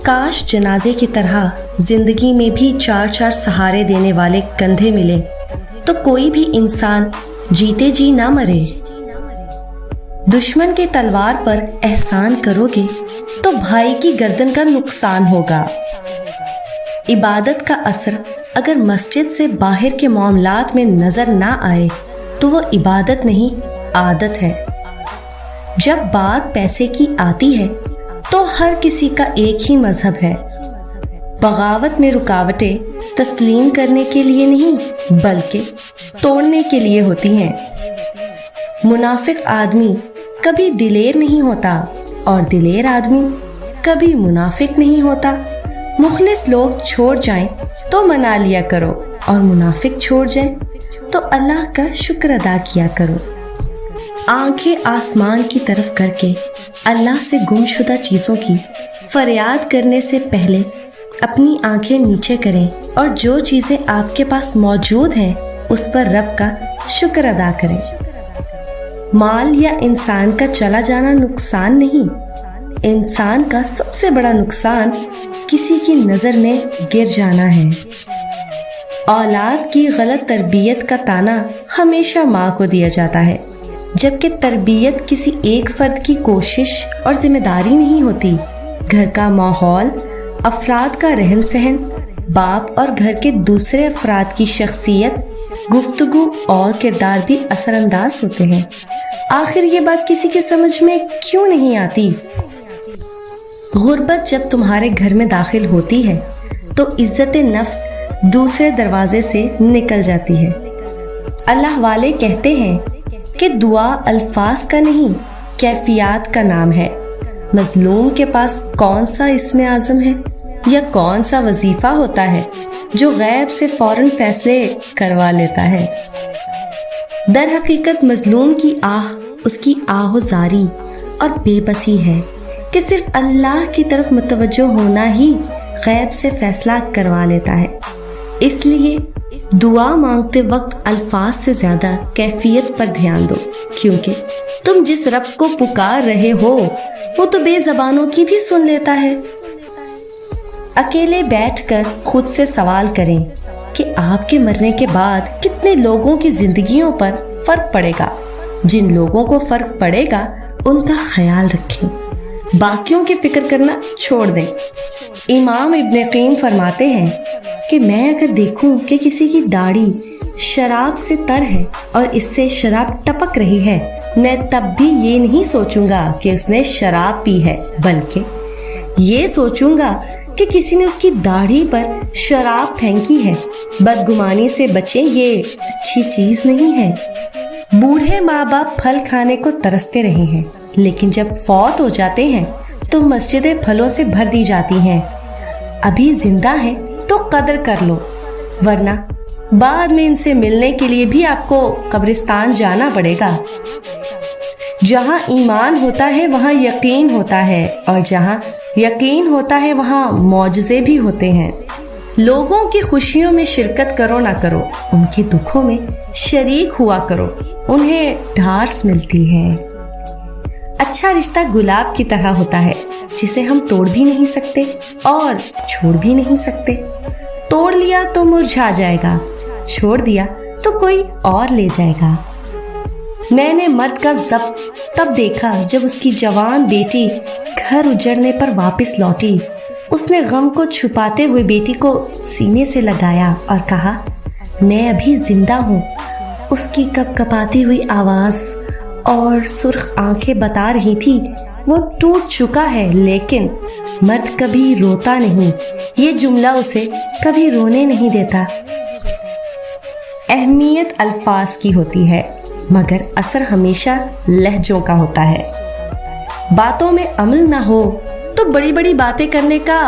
کاش جنازے کی طرح زندگی میں بھی 4 سہارے دینے والے کندھے ملیں تو کوئی بھی انسان جیتے جی نہ مرے۔ دشمن کے تلوار پر احسان کرو گے تو بھائی کی گردن کا نقصان ہوگا۔ عبادت کا اثر اگر مسجد سے باہر کے معاملات میں نظر نہ آئے تو وہ عبادت نہیں، عادت ہے۔ جب بات پیسے کی آتی ہے تو ہر کسی کا ایک ہی مذہب ہے۔ بغاوت میں رکاوٹیں تسلیم کرنے کے لیے نہیں بلکہ توڑنے کے لیے ہوتی ہیں۔ منافق آدمی کبھی دلیر نہیں ہوتا اور دلیر آدمی کبھی منافق نہیں ہوتا۔ مخلص لوگ چھوڑ جائیں تو منا لیا کرو اور منافق چھوڑ جائیں تو اللہ کا شکر ادا کیا کرو۔ آنکھیں آسمان کی طرف کر کے اللہ سے گمشدہ چیزوں کی فریاد کرنے سے پہلے اپنی آنکھیں نیچے کریں اور جو چیزیں آپ کے پاس موجود ہیں اس پر رب کا شکر ادا کریں۔ مال یا انسان کا چلا جانا نقصان نہیں، انسان کا سب سے بڑا نقصان کسی کی نظر میں گر جانا ہے۔ اولاد کی غلط تربیت کا طعنہ ہمیشہ ماں کو دیا جاتا ہے، جبکہ تربیت کسی ایک فرد کی کوشش اور ذمہ داری نہیں ہوتی۔ گھر کا ماحول، افراد کا رہن سہن، باپ اور گھر کے دوسرے افراد کی شخصیت، گفتگو اور کردار بھی اثر انداز ہوتے ہیں۔ آخر یہ بات کسی کے سمجھ میں کیوں نہیں آتی؟ غربت جب تمہارے گھر میں داخل ہوتی ہے تو عزت نفس دوسرے دروازے سے نکل جاتی ہے۔ اللہ والے کہتے ہیں کہ دعا الفاظ کا نہیں، کیفیات کا نام ہے۔ مظلوم کے پاس کون سا اسم اعظم ہے یا کون سا وظیفہ ہوتا ہے جو غیب سے فوراً فیصلے کروا لیتا ہے؟ در حقیقت مظلوم کی آہ اس کی آہوزاری اور بے بسی ہے کہ صرف اللہ کی طرف متوجہ ہونا ہی غیب سے فیصلہ کروا لیتا ہے۔ اس لیے دعا مانگتے وقت الفاظ سے زیادہ کیفیت پر دھیان دو، کیونکہ تم جس رب کو پکار رہے ہو وہ تو بے زبانوں کی بھی سن لیتا ہے۔ اکیلے بیٹھ کر خود سے سوال کریں کہ آپ کے مرنے کے بعد کتنے لوگوں کی زندگیوں پر فرق پڑے گا۔ جن لوگوں کو فرق پڑے گا ان کا خیال رکھیں، باقیوں کی فکر کرنا چھوڑ دیں۔ امام ابن قیم فرماتے ہیں کہ میں اگر دیکھوں کہ کسی کی داڑھی شراب سے تر ہے اور اس سے شراب ٹپک رہی ہے، میں تب بھی یہ نہیں سوچوں گا کہ اس نے شراب پی ہے، بلکہ یہ سوچوں گا کہ کسی نے اس کی داڑھی پر شراب پھینکی ہے۔ بدگمانی سے بچیں، یہ اچھی چیز نہیں ہے۔ بوڑھے ماں باپ پھل کھانے کو ترستے رہے ہیں، لیکن جب فوت ہو جاتے ہیں تو مسجدیں پھلوں سے بھر دی جاتی ہیں۔ ابھی زندہ ہیں تو قدر کر لو، ورنہ بعد میں ان سے ملنے کے لیے بھی آپ کو قبرستان جانا پڑے گا۔ جہاں ایمان ہوتا ہے وہاں یقین ہوتا ہے، اور جہاں یقین ہوتا ہے وہاں معجزے بھی ہوتے ہیں۔ لوگوں کی خوشیوں میں شرکت کرو نہ کرو، ان کے دکھوں میں شریک ہوا کرو، انہیں ڈھارس ملتی ہے۔ اچھا رشتہ گلاب کی طرح ہوتا ہے جسے ہم توڑ بھی نہیں سکتے اور چھوڑ بھی نہیں سکتے۔ توڑ لیا تو مرجھا جائے گا، چھوڑ دیا تو کوئی اور لے جائے گا۔ میں نے مرد کا ضبط تب دیکھا جب اس کی جوان بیٹی گھر اجڑنے پر واپس لوٹی۔ اس نے غم کو چھپاتے ہوئے بیٹی کو سینے سے لگایا اور کہا، میں ابھی زندہ ہوں۔ اس کی کپ کپاتی ہوئی آواز اور سرخ آنکھیں بتا رہی تھی وہ ٹوٹ چکا ہے، لیکن مرد کبھی روتا نہیں، یہ جملہ اسے کبھی رونے نہیں دیتا۔ اہمیت الفاظ کی ہوتی ہے مگر اثر ہمیشہ لہجوں کا ہوتا ہے۔ باتوں میں عمل نہ ہو تو بڑی بڑی باتیں کرنے کا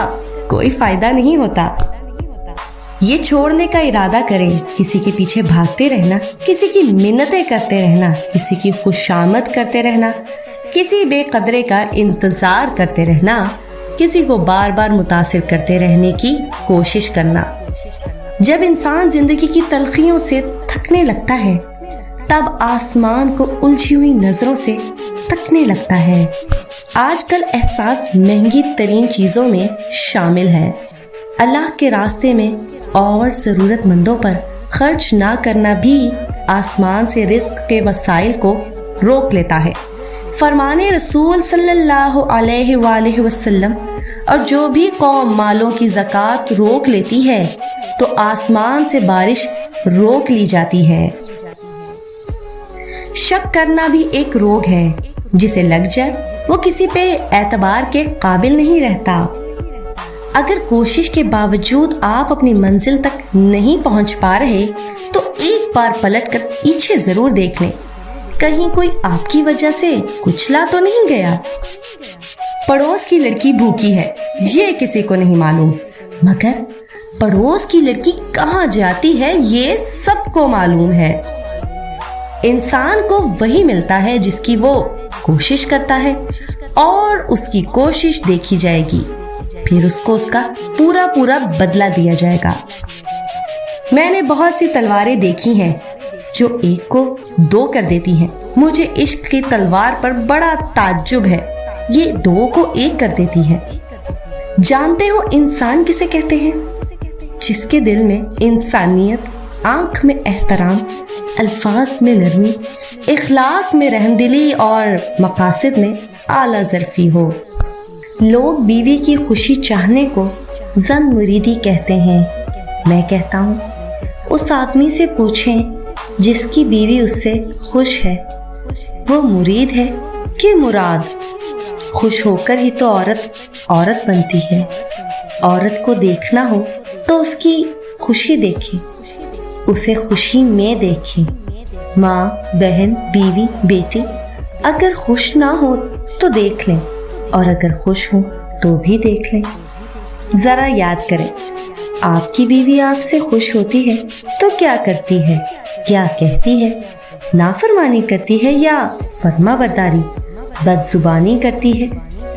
کوئی فائدہ نہیں ہوتا۔ یہ چھوڑنے کا ارادہ کریں، کسی کے پیچھے بھاگتے رہنا، کسی کی منتیں کرتے رہنا، کسی کی خوشامد کرتے رہنا، کسی بے قدرے کا انتظار کرتے رہنا، کسی کو بار بار متاثر کرتے رہنے کی کوشش کرنا۔ جب انسان زندگی کی تلخیوں سے تھکنے لگتا ہے تب آسمان کو الجھی ہوئی نظروں سے تکنے لگتا ہے آج کل احساس مہنگی ترین چیزوں میں شامل ہے۔ اللہ کے راستے میں اور ضرورت مندوں پر خرچ نہ کرنا بھی آسمان سے رزق کے وسائل کو روک لیتا ہے۔ فرمان رسول صلی اللہ علیہ وآلہ وسلم، اور جو بھی قوم مالوں کی زکوٰۃ روک لیتی ہے تو آسمان سے بارش روک لی جاتی ہے۔ شک کرنا بھی ایک روگ ہے، جسے لگ جائے وہ کسی پہ اعتبار کے قابل نہیں رہتا۔ اگر کوشش کے باوجود آپ اپنی منزل تک نہیں پہنچ پا رہے تو ایک بار پلٹ کر پیچھے ضرور دیکھ لیں، کہیں کوئی آپ کی وجہ سے کچلا تو نہیں گیا۔ پڑوس کی لڑکی بھوکی ہے یہ کسی کو نہیں معلوم، مگر پڑوس کی لڑکی کہاں جاتی ہے یہ سب کو معلوم ہے۔ انسان کو وہی ملتا ہے جس کی وہ کوشش کرتا ہے، اور اس کی کوشش دیکھی جائے گی، پھر اس کو اس کا پورا بدلہ دیا جائے گا۔ میں نے بہت سی تلواریں دیکھی ہیں جو ایک کو دو کر دیتی ہیں۔ مجھے عشق کی تلوار پر بڑا تعجب ہے، یہ دو کو ایک کر دیتی ہے۔ جانتے ہو انسان کسے کہتے ہیں؟ جس کے دل میں انسانیت، آنکھ میں احترام، الفاظ میں نرمی، اخلاق میں رحمدلی اور مقاصد میں اعلیٰ ظرفی ہو۔ لوگ بیوی کی خوشی چاہنے کو زن مریدی کہتے ہیں۔ میں کہتا ہوں اس آدمی سے پوچھیں جس کی بیوی اس سے خوش ہے، وہ مرید ہے کہ مراد؟ خوش ہو کر ہی تو عورت بنتی ہے۔ عورت کو دیکھنا ہو تو اس کی خوشی دیکھیں، اسے خوشی میں دیکھیں۔ ماں، بہن، بیوی، بیٹی اگر خوش نہ ہو تو دیکھ لیں، اور اگر خوش ہوں تو بھی دیکھ لیں۔ ذرا یاد کریں، آپ کی بیوی آپ سے خوش ہوتی ہے تو کیا کرتی ہے، کیا کہتی ہے؟ نافرمانی کرتی ہے یا فرما برداری؟ بد زبانی کرتی ہے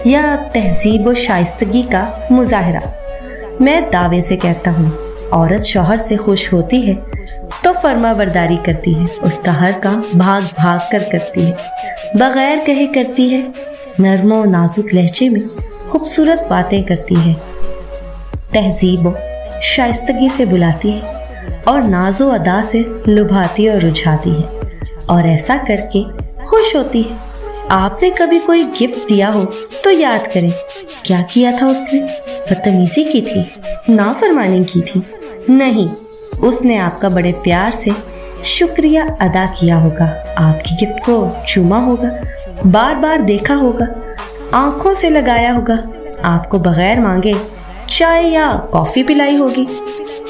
یا تہذیب و شائستگی کا مظاہرہ؟ میں دعوے سے کہتا ہوں عورت شوہر سے خوش ہوتی ہے تو فرما برداری کرتی ہے، اس کا ہر کام بھاگ کر کرتی ہے، بغیر کہے کرتی ہے، نرم و نازک لہجے میں خوبصورت باتیں کرتی ہے، تہذیب و شائستگی سے بلاتی ہے اور ناز و ادا سے لبھاتی اور رجھاتی ہے، اور ایسا کر کے خوش ہوتی ہے۔ آپ نے کبھی کوئی گفٹ دیا ہو تو یاد کریں کیا کیا تھا اس نے؟ بدتمیزی کی تھی؟ نافرمانی کی تھی؟ نہیں، اس نے آپ کا بڑے پیار سے شکریہ ادا کیا ہوگا، آپ کی گفٹ کو چوما ہوگا، بار بار دیکھا ہوگا، آنکھوں سے لگایا ہوگا، آپ کو بغیر مانگے چائے یا کافی پلائی ہوگی،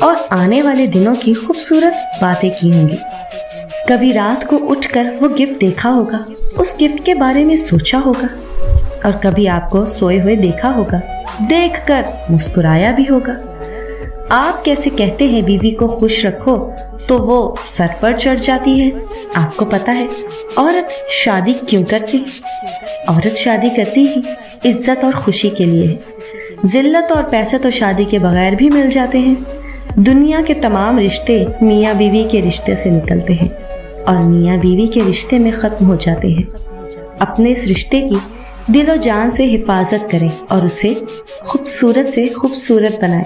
اور آنے والے دنوں کی خوبصورت باتیں کی ہوں گی۔ کبھی رات کو اٹھ کر وہ گفٹ دیکھا ہوگا، اس گفٹ کے بارے میں سوچا ہوگا، اور کبھی آپ کو سوئے ہوئے دیکھا ہوگا، دیکھ کر مسکرایا بھی ہوگا۔ آپ کیسے کہتے ہیں بیوی کو خوش رکھو تو وہ سر پر چڑھ جاتی ہے؟ آپ کو پتا ہے عورت شادی کیوں کرتی؟ عورت شادی کرتی ہی عزت اور خوشی کے لیے ہے۔ ذلت اور پیسے تو شادی کے بغیر بھی مل جاتے ہیں۔ دنیا کے تمام رشتے میاں بیوی کے رشتے سے نکلتے ہیں اور میاں بیوی کے رشتے میں ختم ہو جاتے ہیں۔ اپنے اس رشتے کی دل و جان سے حفاظت کریں اور اسے خوبصورت سے خوبصورت بنائیں۔